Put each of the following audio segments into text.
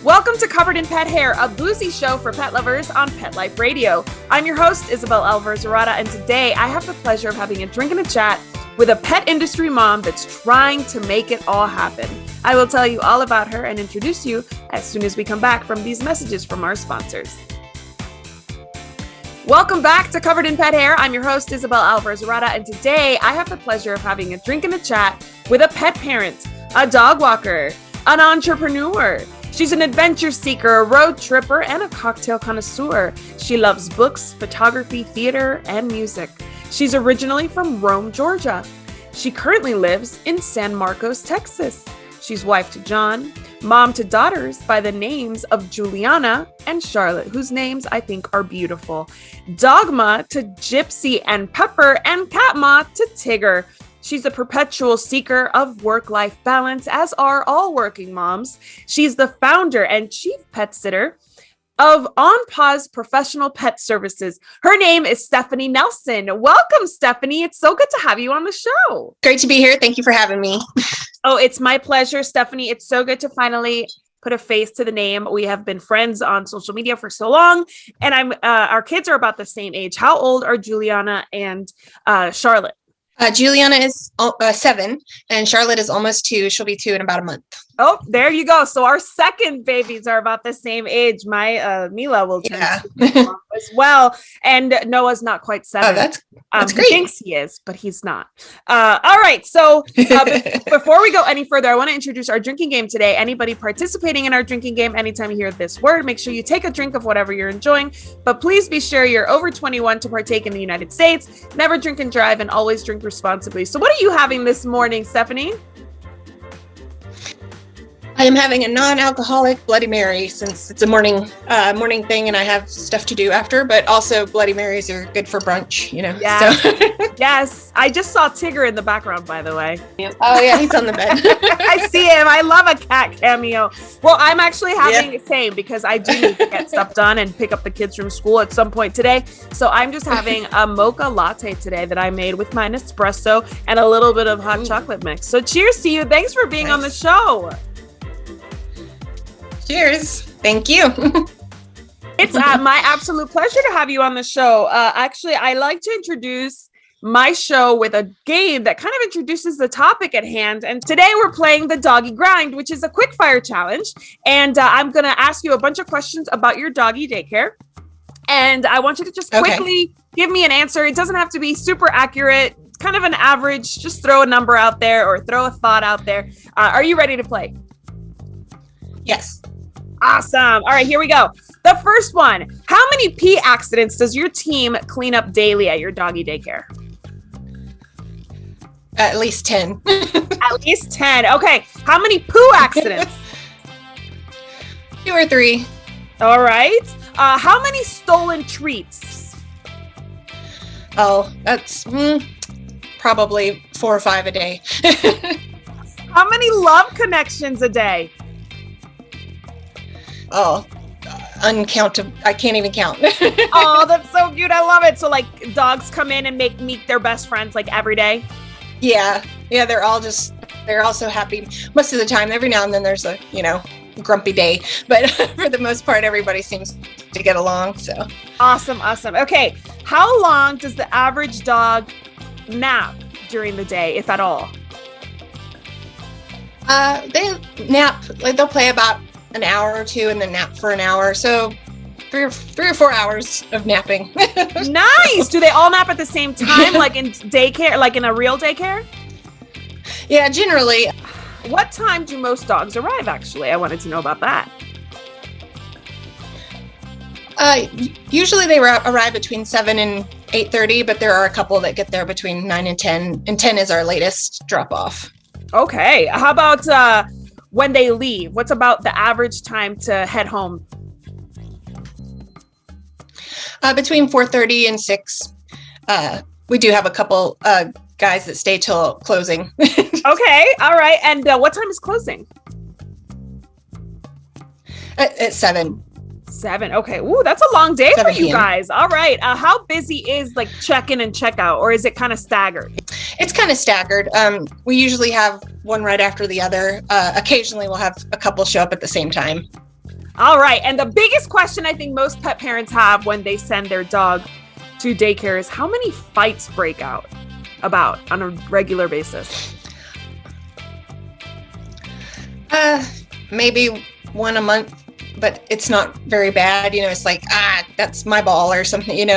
Welcome to Covered in Pet Hair, a boozy show for pet lovers on Pet Life Radio. I'm your host, Isabel and today I have the pleasure of having a drink and a chat with a pet industry mom that's trying to make it all happen. I will tell you all about her and introduce you as soon as we come back from these messages from our sponsors. Welcome back to Covered in Pet Hair. I'm your host, Isabel and today I have the pleasure of having a drink and a chat with a pet parent, a dog walker, an entrepreneur. She's an adventure seeker, a road tripper, and a cocktail connoisseur. She loves books, photography, theater, and music. She's originally from Rome, Georgia. She currently lives in San Marcos, Texas. She's wife to John, mom to daughters by the names of Juliana and Charlotte, whose names I think are beautiful. Dogma to Gypsy and Pepper, and Catma to Tigger. She's a perpetual seeker of work-life balance, as are all working moms. She's the founder and chief pet sitter of Paws Professional Pet Services. Her name is Stephanie Nelson. Welcome, Stephanie. It's so good to have you on the show. Great to be here. Thank you for having me. Oh, it's my pleasure, Stephanie. It's so good to finally put a face to the name. We have been friends on social media for so long, and our kids are about the same age. How old are Juliana and Charlotte? Juliana is 7 and Charlotte is almost 2. She'll be 2 in about a month. Oh, there you go. So our second babies are about the same age. My Mila will turn 2 as well. And Noah's not quite 7. Oh, that's great. He thinks he is, but he's not. All right. So before we go any further, I want to introduce our drinking game today. Anybody participating in our drinking game, anytime you hear this word, make sure you take a drink of whatever you're enjoying. But please be sure you're over 21 to partake in the United States. Never drink and drive, and always drink responsibly. So what are you having this morning, Stephanie? I am having a non-alcoholic Bloody Mary since it's a morning thing and I have stuff to do after, but also Bloody Marys are good for brunch, you know. Yes. So. Yes. I just saw Tigger in the background, by the way. Oh yeah, he's on the bed. I see him. I love a cat cameo. Well, I'm actually having the same because I do need to get stuff done and pick up the kids from school at some point today. So I'm just having a mocha latte today that I made with my Nespresso and a little bit of hot chocolate mix. So cheers to you. Thanks for being on the show. Cheers. Thank you. It's my absolute pleasure to have you on the show. Actually, I like to introduce my show with a game that kind of introduces the topic at hand. And today we're playing the Doggy Grind, which is a quick fire challenge. And I'm going to ask you a bunch of questions about your doggy daycare. And I want you to just quickly give me an answer. It doesn't have to be super accurate. It's kind of an average. Just throw a number out there or throw a thought out there. Are you ready to play? Yes. Awesome. All right, here we go. The first one. How many pee accidents does your team clean up daily at your doggy daycare? At least 10. At least 10. Okay. How many poo accidents? 2 or 3. All right. How many stolen treats? Oh, that's probably 4 or 5 a day. How many love connections a day? Oh, uncountable. I can't even count. Oh, that's so cute. I love it. So like dogs come in and meet their best friends like every day. Yeah. They're all so happy most of the time. Every now and then there's a, grumpy day, but for the most part, everybody seems to get along. So awesome. Okay. How long does the average dog nap during the day, if at all? They nap, like they'll play about an hour or 2 and then nap for an hour. So 3 or 4 hours of napping. Nice. Do they all nap at the same time, like in daycare, like in a real daycare? Yeah, generally. What time do most dogs arrive, actually? I wanted to know about that. Usually they arrive between 7 and 8:30, but there are a couple that get there between 9 and 10, and 10 is our latest drop off. Okay. How about when they leave? What's about the average time to head home? Between 4:30 and 6. We do have a couple guys that stay till closing. Okay. All right. And what time is closing? At 7. 7. Okay. Ooh, that's a long day for you PM. guys. All right. How busy is like check-in and check-out, or is it kind of staggered? It's kind of staggered. We usually have one right after the other. Occasionally we'll have a couple show up at the same time. All right. And the biggest question I think most pet parents have when they send their dog to daycare is how many fights break out about on a regular basis? Maybe one a month, but it's not very bad. It's like, that's my ball or something,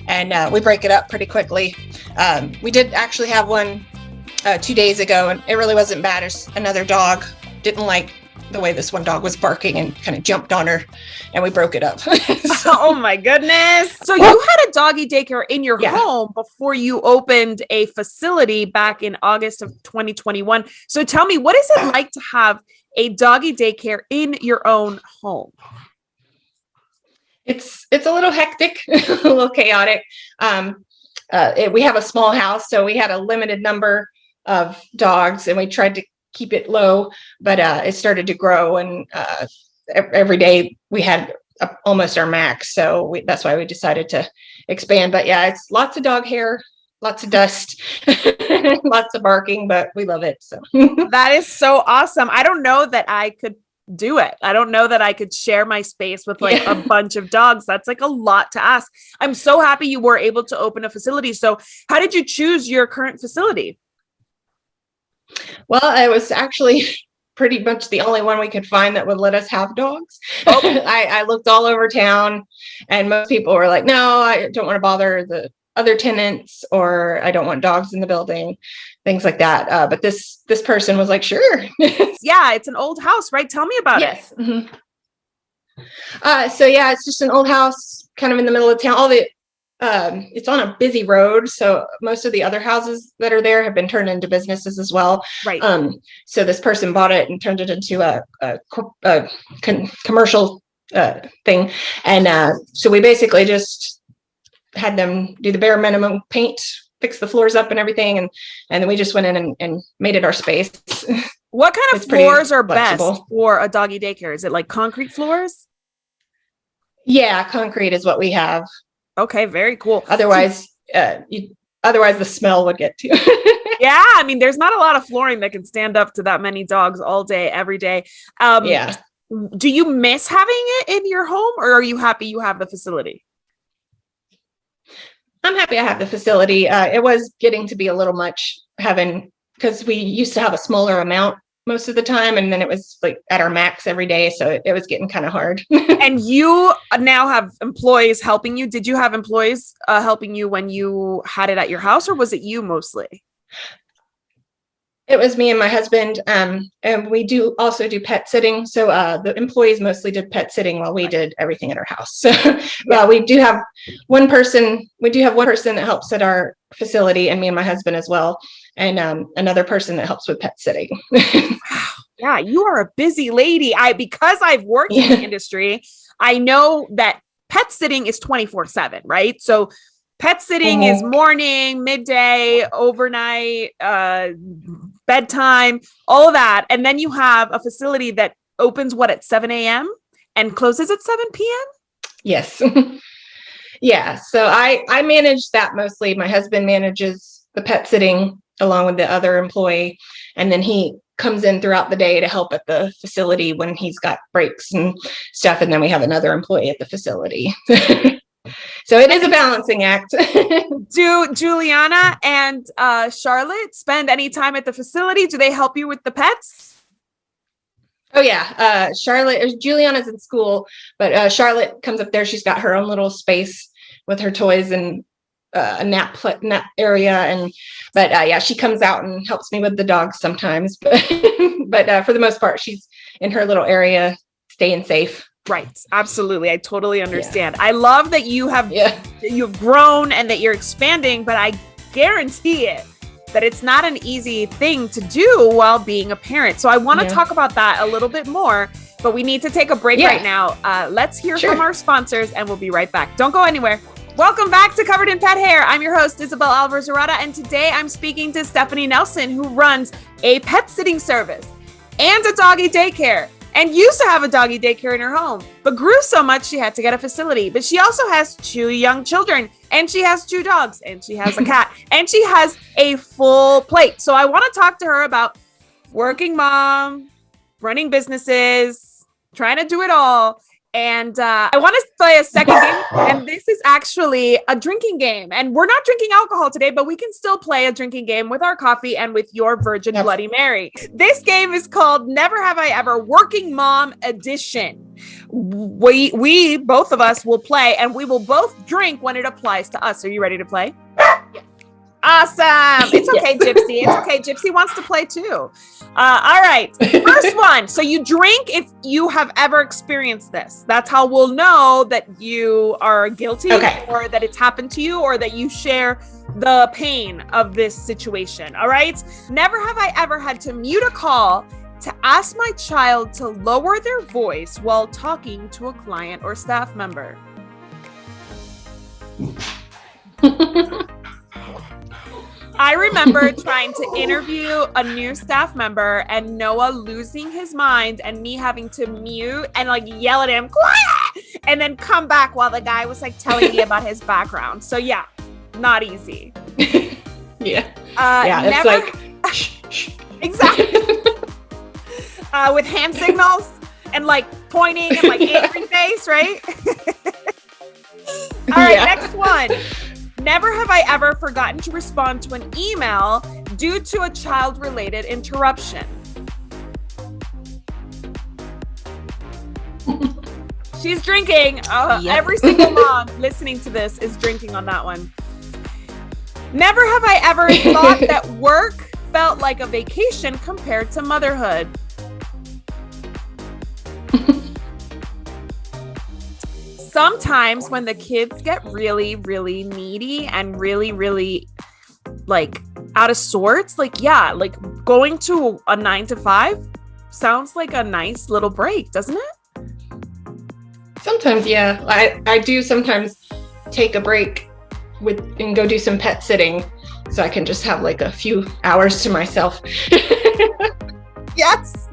and we break it up pretty quickly. We did actually have one 2 days ago, and it really wasn't bad. It's another dog didn't like the way this one dog was barking and kind of jumped on her, and we broke it up. Oh my goodness. So you had a doggy daycare in your home before you opened a facility back in August of 2021. So tell me, what is it like to have a doggy daycare in your own home? It's a little hectic, a little chaotic. We have a small house, so we had a limited number of dogs, and we tried to keep it low, but it started to grow, and every day we had almost our max. So that's why we decided to expand. But yeah, it's lots of dog hair, lots of dust, lots of barking, but we love it. So that is so awesome. I don't know that I could do it. I don't know that I could share my space with a bunch of dogs. That's like a lot to ask. I'm so happy you were able to open a facility. So how did you choose your current facility? Well, I was actually pretty much the only one we could find that would let us have dogs. Oh. I looked all over town, and most people were like, no, I don't want to bother the other tenants, or I don't want dogs in the building, things like that. But this person was like, sure. Yeah, it's an old house, right? Tell me about it. Mm-hmm. So yeah, it's just an old house kind of in the middle of town. It's on a busy road, so most of the other houses that are there have been turned into businesses as well. Right. So this person bought it and turned it into a commercial thing, and so we basically just had them do the bare minimum, paint, fix the floors up and everything, and then we just went in and made it our space. What kind of floors are best for a doggy daycare? Is it like concrete floors? Yeah, concrete is what we have. Okay, very cool. Otherwise the smell would get to you. Yeah, I mean, there's not a lot of flooring that can stand up to that many dogs all day, every day. Yeah. Do you miss having it in your home, or are you happy you have the facility? I'm happy I have the facility. It was getting to be a little much because we used to have a smaller amount most of the time, and then it was like at our max every day, so it was getting kind of hard. And you now have employees helping you. Did you have employees helping you when you had it at your house, or was it you mostly? It was me and my husband, and we also do pet sitting. So the employees mostly did pet sitting while we did everything at our house. So we do have one person. We do have one person that helps at our facility, and me and my husband as well, and another person that helps with pet sitting. Yeah, you are a busy lady. Because I've worked in the industry, I know that pet sitting is 24/7, right? So pet sitting is morning, midday, overnight, bedtime, all that. And then you have a facility that opens at 7 a.m. and closes at 7 p.m.? Yes. Yeah. So I manage that mostly. My husband manages the pet sitting along with the other employee. And then he comes in throughout the day to help at the facility when he's got breaks and stuff. And then we have another employee at the facility. So it is a balancing act. Do Juliana and Charlotte spend any time at the facility? Do they help you with the pets? Oh yeah. Juliana's in school, but Charlotte comes up there. She's got her own little space with her toys and a nap area. But yeah, she comes out and helps me with the dogs sometimes, but for the most part, she's in her little area, staying safe. Right. Absolutely. I totally understand. Yeah. I love that you've grown and that you're expanding, but I guarantee it that it's not an easy thing to do while being a parent. So I want to talk about that a little bit more, but we need to take a break right now. Let's hear from our sponsors and we'll be right back. Don't go anywhere. Welcome back to Covered in Pet Hair. I'm your host, Isabel Alvarez-Arata, and today I'm speaking to Stephanie Nelson, who runs a pet sitting service and a doggy daycare. And used to have a doggy daycare in her home, but grew so much she had to get a facility. But she also has 2 young children, and she has 2 dogs, and she has a cat, and she has a full plate. So I want to talk to her about working mom, running businesses, trying to do it all. And I want to play a second game. And this is actually a drinking game. And we're not drinking alcohol today, but we can still play a drinking game with our coffee and with your Virgin Bloody Mary. This game is called Never Have I Ever Working Mom Edition. We both of us will play, and we will both drink when it applies to us. Are you ready to play? Awesome. It's okay, Gypsy. It's okay. Gypsy wants to play too. All right. First one. So you drink if you have ever experienced this. That's how we'll know that you are guilty or that it's happened to you or that you share the pain of this situation. All right. Never have I ever had to mute a call to ask my child to lower their voice while talking to a client or staff member. I remember trying to interview a new staff member and Noah losing his mind and me having to mute and like yell at him, quiet, and then come back while the guy was like telling me about his background. So yeah, not easy. Yeah. It's like, shh. Exactly. With hand signals and like pointing and like angry face, right? All right, next one. Never have I ever forgotten to respond to an email due to a child-related interruption. She's drinking. Every single mom listening to this is drinking on that one. Never have I ever thought that work felt like a vacation compared to motherhood. Sometimes when the kids get really, really needy and really, really like out of sorts, like going to a 9 to 5 sounds like a nice little break, doesn't it? Sometimes, yeah. I do sometimes take a break and go do some pet sitting so I can just have like a few hours to myself. Yes.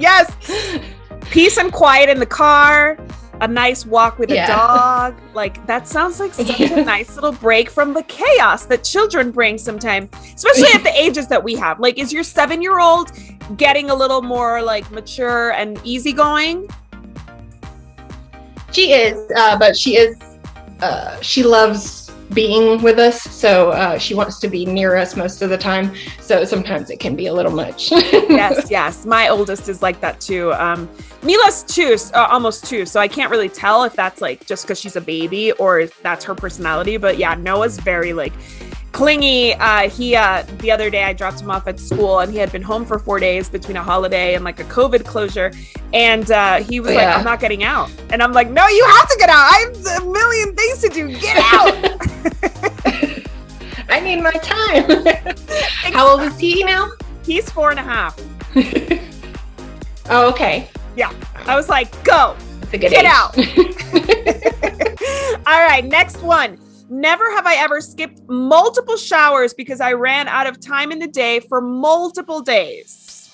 Peace and quiet in the car. A nice walk with a dog. Like that sounds like such a nice little break from the chaos that children bring sometimes, especially at the ages that we have. Like, is your 7-year-old getting a little more like mature and easygoing? She is, but she loves being with us. So she wants to be near us most of the time. So sometimes it can be a little much. Yes. My oldest is like that too. Mila's almost 2. So I can't really tell if that's like just because she's a baby or if that's her personality. But yeah, Noah's very like clingy. The other day I dropped him off at school and he had been home for 4 days between a holiday and like a COVID closure. And he was like, I'm not getting out. And I'm like, no, you have to get out. I have a million things to do. Get out. I need my time. How old is he now? He's 4.5. Oh, okay. Yeah. I was like, go. That's a good Get age. out. All right. Next one. Never have I ever skipped multiple showers because I ran out of time in the day for multiple days.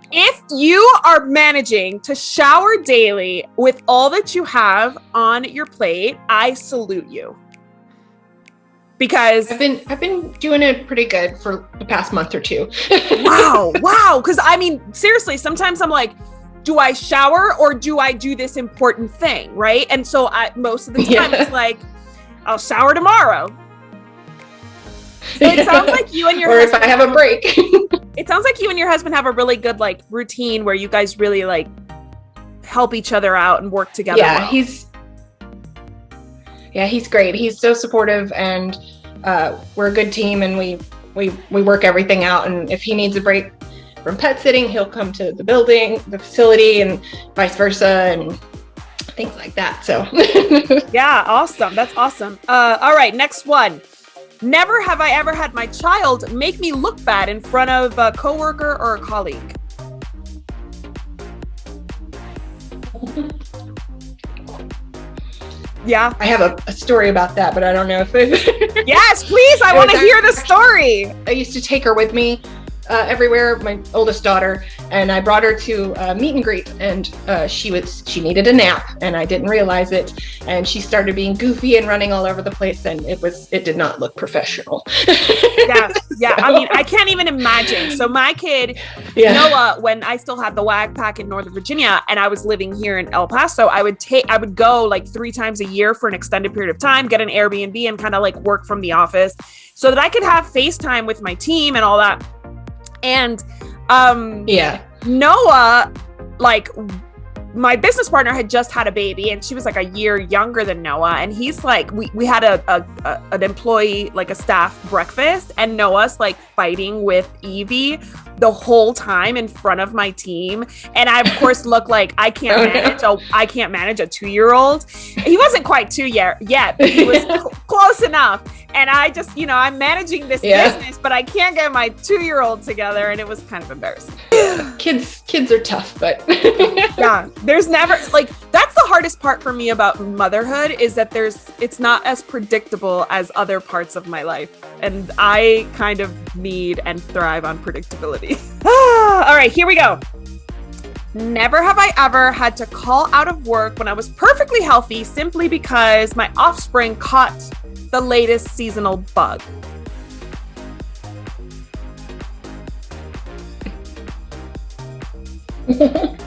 If you are managing to shower daily with all that you have on your plate, I salute you. Because I've been doing it pretty good for the past month or 2. wow. Because I mean, seriously, sometimes I'm like, do I shower or do I do this important thing, right? And so most of the time it's like, I'll shower tomorrow. So it sounds like you and your or husband if I have a break. It sounds like you and your husband have a really good like routine where you guys really like help each other out and work together. Yeah, he's great. He's so supportive, and we're a good team, and we work everything out. And if he needs a break from pet sitting, he'll come to the facility, and vice versa, and things like that. So yeah, awesome. That's awesome. All right, next one. Never have I ever had my child make me look bad in front of a coworker or a colleague. Yeah. I have a story about that, but I don't know if it... Yes, please. I want to hear the story. I used to take her with me everywhere, my oldest daughter, and I brought her to a meet and greet, and she needed a nap, and I didn't realize it, and she started being goofy and running all over the place, and it did not look professional. Yes. Yeah. So. I mean, I can't even imagine. So my kid, Noah, when I still had the WAG pack in Northern Virginia and I was living here in El Paso, I would go like 3 times a year for an extended period of time, get an Airbnb and kind of like work from the office so that I could have FaceTime with my team and all that. And Noah, like, my business partner had just had a baby and she was like a year younger than Noah. And he's like, we had an employee, like a staff breakfast, and Noah's like fighting with Evie the whole time in front of my team. And I of course look like I can't manage a 2-year-old. He wasn't quite 2 yet, but he was close enough. And I just, I'm managing this business, but I can't get my 2-year-old together. And it was kind of embarrassing. Kids are tough, but yeah, there's never like, that's the hardest part for me about motherhood is that it's not as predictable as other parts of my life. And I kind of need and thrive on predictability. All right, here we go. Never have I ever had to call out of work when I was perfectly healthy simply because my offspring caught the latest seasonal bug.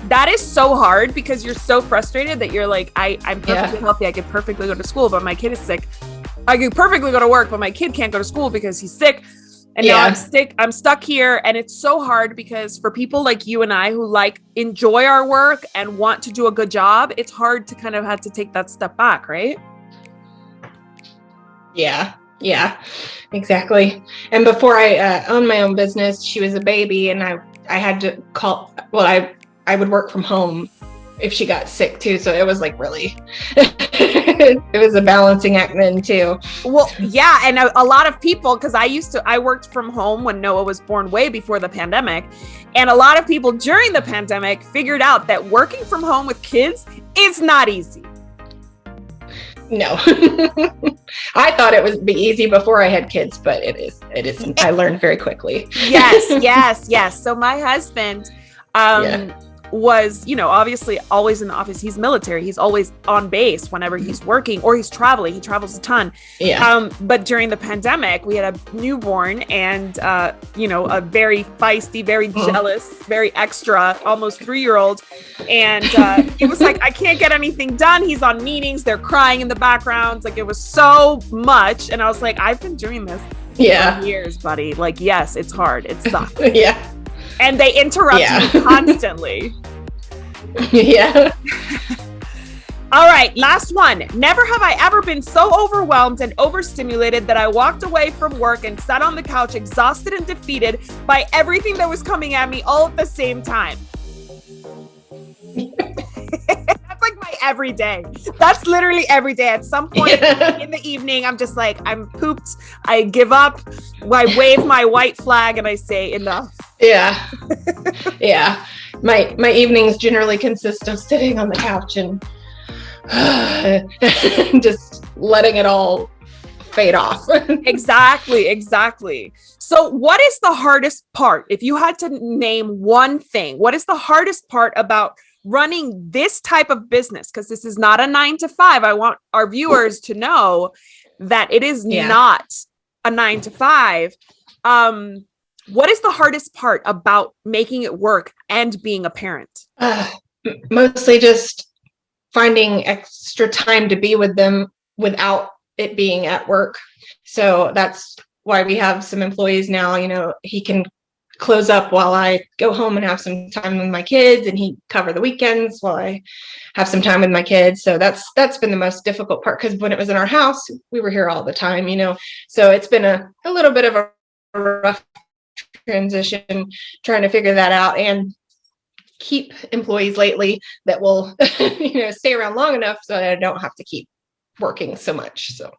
That is so hard because you're so frustrated that you're like, I'm perfectly healthy. I could perfectly go to school, but my kid is sick. I could perfectly go to work, but my kid can't go to school because he's sick. And now I'm stuck here. And it's so hard because for people like you and I who like enjoy our work and want to do a good job, it's hard to kind of have to take that step back, right? Yeah, exactly. And before I owned my own business, she was a baby and I had to call, I would work from home if she got sick too. So it was like really, it was a balancing act then too. Well, yeah. And a lot of people, cause I worked from home when Noah was born way before the pandemic. And a lot of people during the pandemic figured out that working from home with kids is not easy. No, I thought it would be easy before I had kids, but it isn't. I learned very quickly. Yes. So my husband, was, obviously always in the office. He's military. He's always on base whenever he's working or he's traveling. He travels a ton. But during the pandemic, we had a newborn and, a very feisty, very jealous, very extra, almost 3-year-old. And it was like, I can't get anything done. He's on meetings. They're crying in the background. Like it was so much. And I was like, I've been doing this for years, buddy. Like, yes, it's hard. It sucks. And they interrupt me constantly. All right, last one. Never have I ever been so overwhelmed and overstimulated that I walked away from work and sat on the couch exhausted and defeated by everything that was coming at me all at the same time. That's like my every day. That's literally every day. At some point in the evening, I'm just like, I'm pooped. I give up. I wave my white flag and I say enough. Yeah. My evenings generally consist of sitting on the couch and just letting it all fade off. Exactly. So what is the hardest part? If you had to name one thing, what is the hardest part about running this type of business? Because this is not a 9-to-5. I want our viewers to know that it is not a 9-to-5. What is the hardest part about making it work and being a parent? Mostly just finding extra time to be with them without it being at work. So that's why we have some employees now. He can close up while I go home and have some time with my kids, and he cover the weekends while I have some time with my kids. So that's been the most difficult part, because when it was in our house, we were here all the time, so it's been a little bit of a rough transition trying to figure that out and keep employees lately that will stay around long enough so that I don't have to keep working so much. So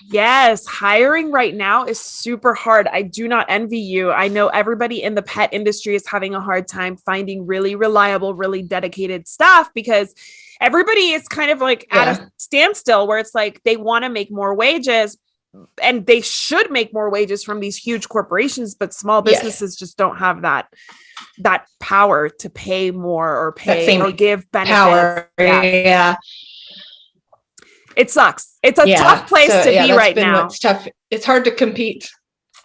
yes, hiring right now is super hard. I do not envy you. I know everybody in the pet industry is having a hard time finding really reliable, really dedicated staff, because everybody is kind of like at a standstill where it's like they want to make more wages, and they should make more wages from these huge corporations, but small businesses just don't have that power to pay more or pay or give benefits. Power. Yeah. It sucks. It's a tough place to be right now. It's tough. It's hard to compete.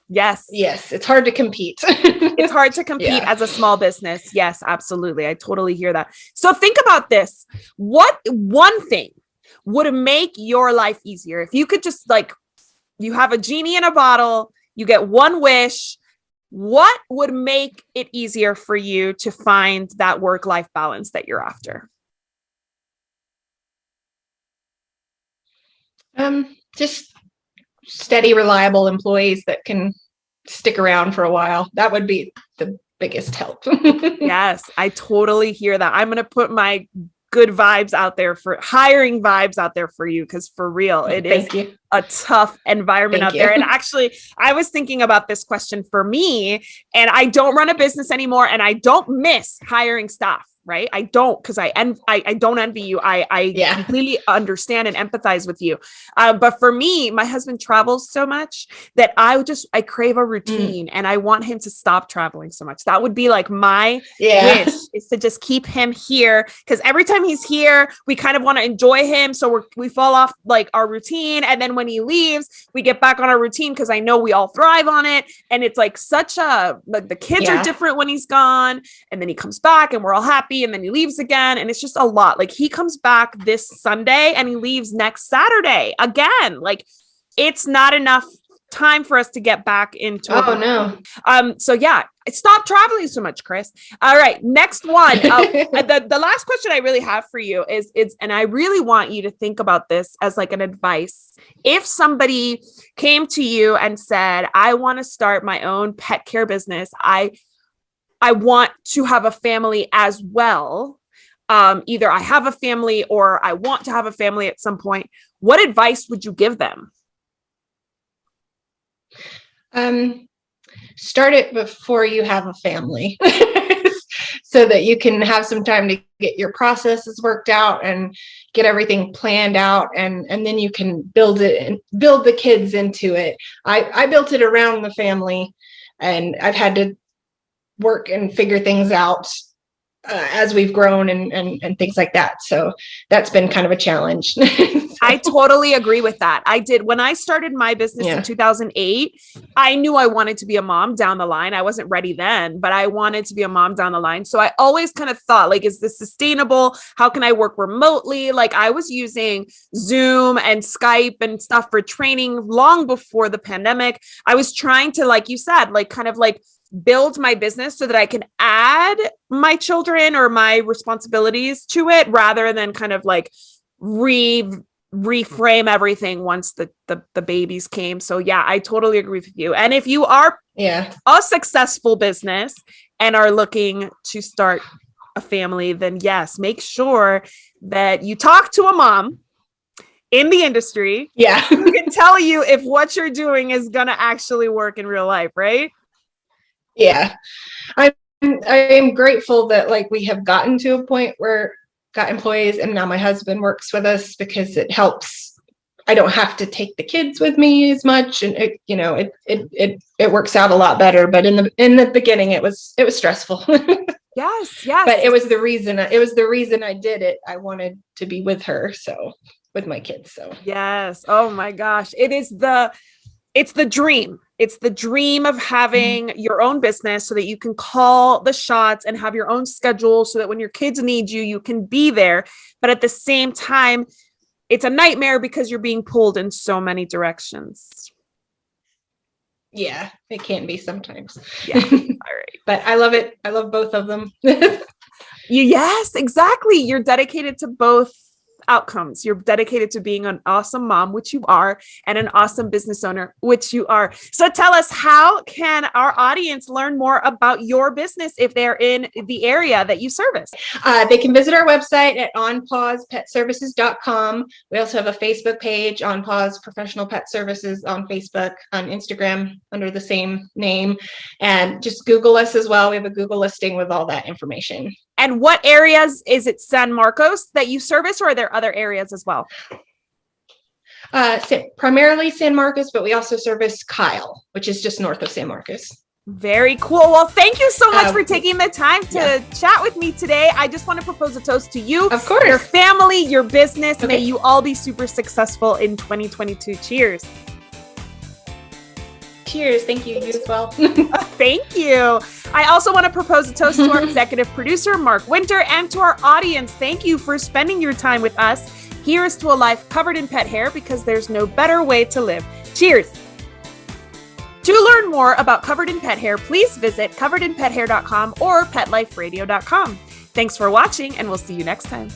Yes. It's hard to compete. It's hard to compete as a small business. Yes, absolutely. I totally hear that. So think about this. What one thing would make your life easier if you could just you have a genie in a bottle, you get one wish. What would make it easier for you to find that work-life balance that you're after? Just steady, reliable employees that can stick around for a while. That would be the biggest help. Yes, I totally hear that. I'm going to put my good vibes out there for hiring vibes out there for you. Cause for real, it is a tough environment out there. And actually I was thinking about this question for me, and I don't run a business anymore, and I don't miss hiring staff. Right. I don't, because I don't envy you. I completely understand and empathize with you. But for me, my husband travels so much that I crave a routine and I want him to stop traveling so much. That would be like my wish, is to just keep him here. Because every time he's here, we kind of want to enjoy him. So we fall off like our routine. And then when he leaves, we get back on our routine because I know we all thrive on it. And it's like the kids are different when he's gone. And then he comes back and we're all happy. And then he leaves again. And it's just a lot. Like he comes back this Sunday and he leaves next Saturday again. Like it's not enough time for us to get back into So yeah, stop traveling so much, Chris. All right, next one. The last question I really have for you is, and I really want you to think about this as like an advice. If somebody came to you and said, I want to start my own pet care business, I want to have a family as well. Either I have a family or I want to have a family at some point. What advice would you give them? Start it before you have a family so that you can have some time to get your processes worked out and get everything planned out. And then you can build it and build the kids into it. I built it around the family, and I've had to work and figure things out as we've grown and things like that. So that's been kind of a challenge. I totally agree with that. I did. When I started my business in 2008, I knew I wanted to be a mom down the line. I wasn't ready then, but I wanted to be a mom down the line. So I always kind of thought, like, is this sustainable? How can I work remotely? Like I was using Zoom and Skype and stuff for training long before the pandemic. I was trying to, like you said, like kind of like build my business so that I can add my children or my responsibilities to it rather than kind of like reframe everything once the babies came. So yeah, I totally agree with you. And if you are a successful business and are looking to start a family, then yes, make sure that you talk to a mom in the industry. Yeah. Who can tell you if what you're doing is going to actually work in real life, right? Yeah. I am grateful that like we have gotten to a point where got employees, and now my husband works with us because it helps. I don't have to take the kids with me as much, and it works out a lot better. But in the beginning, it was stressful. Yes. But it was the reason I did it. I wanted to be with her, so with my kids. So yes. Oh my gosh, it's the dream. It's the dream of having your own business so that you can call the shots and have your own schedule so that when your kids need you, you can be there. But at the same time, it's a nightmare because you're being pulled in so many directions. Yeah, it can be sometimes. Yeah. All right. But I love it. I love both of them. Yes, exactly. You're dedicated to both outcomes. You're dedicated to being an awesome mom, which you are, and an awesome business owner, which you are. So tell us, how can our audience learn more about your business if they're in the area that you service? They can visit our website at onpawspetservices.com. We also have a Facebook page, On Paws Professional Pet Services, on Facebook, on Instagram under the same name, and just Google us as well. We have a Google listing with all that information. And what areas is it San Marcos that you service, or are there other areas as well? Primarily San Marcos, but we also service Kyle, which is just north of San Marcos. Very cool. Well, thank you so much for taking the time to chat with me today. I just want to propose a toast to you, of course, your family, your business. Okay. May you all be super successful in 2022. Cheers. Cheers. Thank you. You as well. Thank you. I also want to propose a toast to our executive producer, Mark Winter, and to our audience. Thank you for spending your time with us. Here's to a life covered in pet hair, because there's no better way to live. Cheers. To learn more about Covered in Pet Hair, please visit coveredinpethair.com or petliferadio.com. Thanks for watching, and we'll see you next time.